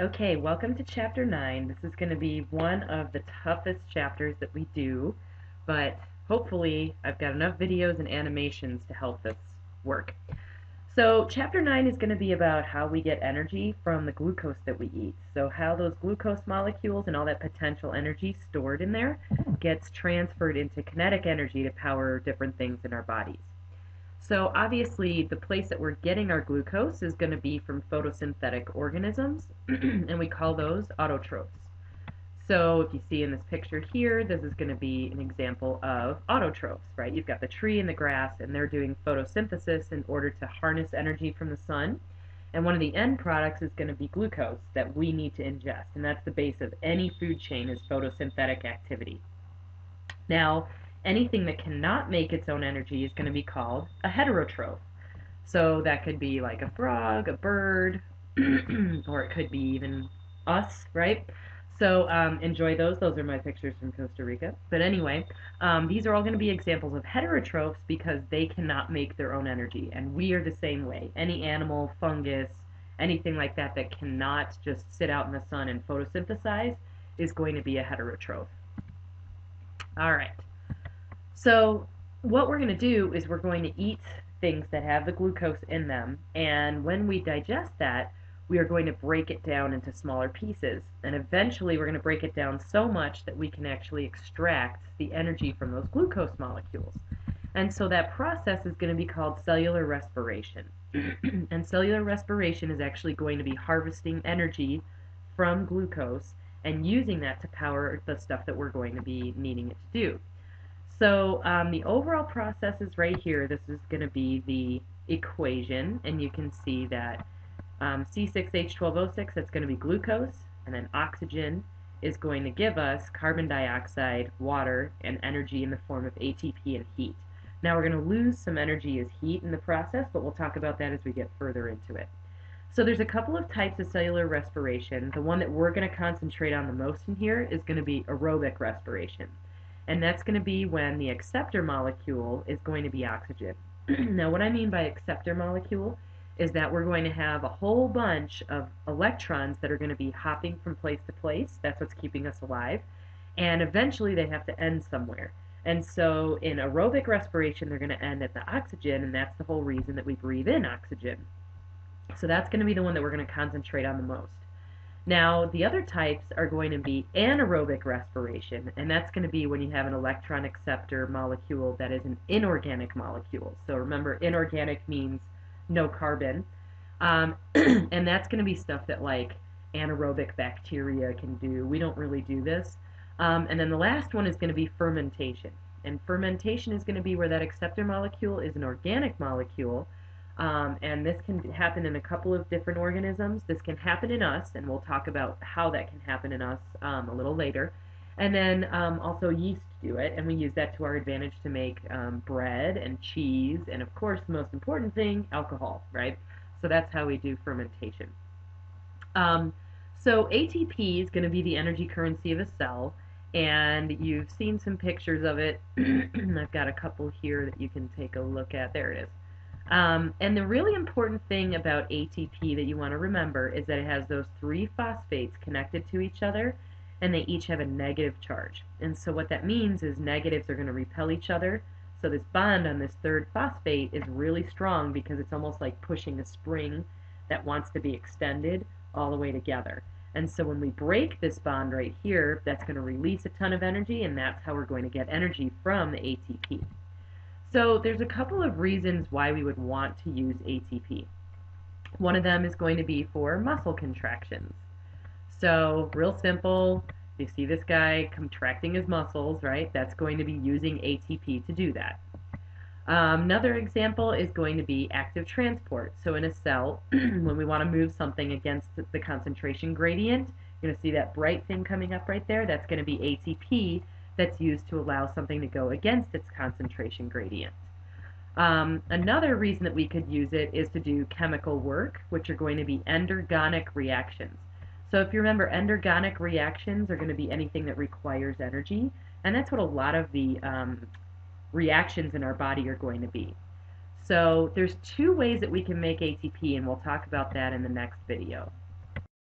Okay, welcome to Chapter 9. This is going to be one of the toughest chapters that we do, but hopefully I've got enough videos and animations to help this work. So Chapter 9 is going to be about how we get energy from the glucose that we eat. So how those glucose molecules and all that potential energy stored in there gets transferred into kinetic energy to power different things in our bodies. So obviously the place that we're getting our glucose is going to be from photosynthetic organisms, and we call those autotrophs. So if you see in this picture here, this is going to be an example of autotrophs, right? You've got the tree and the grass, and they're doing photosynthesis in order to harness energy from the sun. And one of the end products is going to be glucose that we need to ingest, and that's the base of any food chain is photosynthetic activity. Now, anything that cannot make its own energy is going to be called a heterotroph. So that could be like a frog, a bird, or it could be even us, right? So enjoy those. Those are my pictures from Costa Rica. But anyway, these are all going to be examples of heterotrophs because they cannot make their own energy. And we are the same way. Any animal, fungus, anything like that that cannot just sit out in the sun and photosynthesize is going to be a heterotroph. All right. So what we're going to do is we're going to eat things that have the glucose in them, and when we digest that, we are going to break it down into smaller pieces, and eventually we're going to break it down so much that we can actually extract the energy from those glucose molecules. And so that process is going to be called cellular respiration. And cellular respiration is actually going to be harvesting energy from glucose and using that to power the stuff that we're going to be needing it to do. So the overall process is right here. This is going to be the equation, and you can see that C6H12O6, that's going to be glucose, and then oxygen is going to give us carbon dioxide, water, and energy in the form of ATP and heat. Now we're going to lose some energy as heat in the process, but we'll talk about that as we get further into it. So there's a couple of types of cellular respiration. The one that we're going to concentrate on the most in here is going to be aerobic respiration. And that's going to be when the acceptor molecule is going to be oxygen. Now what I mean by acceptor molecule is that we're going to have a whole bunch of electrons that are going to be hopping from place to place. That's what's keeping us alive. And eventually they have to end somewhere. And so in aerobic respiration, they're going to end at the oxygen, and that's the whole reason that we breathe in oxygen. So that's going to be the one that we're going to concentrate on the most. Now, the other types are going to be anaerobic respiration, and that's going to be when you have an electron acceptor molecule that is an inorganic molecule. So remember, inorganic means no carbon. And that's going to be stuff that like anaerobic bacteria can do. We don't really do this. And then the last one is going to be fermentation. And fermentation is going to be where that acceptor molecule is an organic molecule. And this can happen in a couple of different organisms. This can happen in us, and we'll talk about how that can happen in us a little later. And then also yeast do it, and we use that to our advantage to make bread and cheese, and of course, the most important thing, alcohol, right? So that's how we do fermentation. So ATP is going to be the energy currency of a cell, and you've seen some pictures of it. I've got a couple here that you can take a look at. There it is. And the really important thing about ATP that you want to remember is that it has those three phosphates connected to each other, and they each have a negative charge. And so what that means is negatives are going to repel each other. So this bond on this third phosphate is really strong because it's almost like pushing a spring that wants to be extended all the way together. And so when we break this bond right here, that's going to release a ton of energy, and that's how we're going to get energy from the ATP. So there's a couple of reasons why we would want to use ATP. One of them is going to be for muscle contractions. So real simple, you see this guy contracting his muscles, right? That's going to be using ATP to do that. Another example is going to be active transport. So in a cell, when we want to move something against the concentration gradient, you're going to see that bright thing coming up right there. That's going to be ATP that's used to allow something to go against its concentration gradient. Another reason that we could use it is to do chemical work, which are going to be endergonic reactions. So if you remember, endergonic reactions are going to be anything that requires energy, and that's what a lot of the reactions in our body are going to be. So there's two ways that we can make ATP, and we'll talk about that in the next video.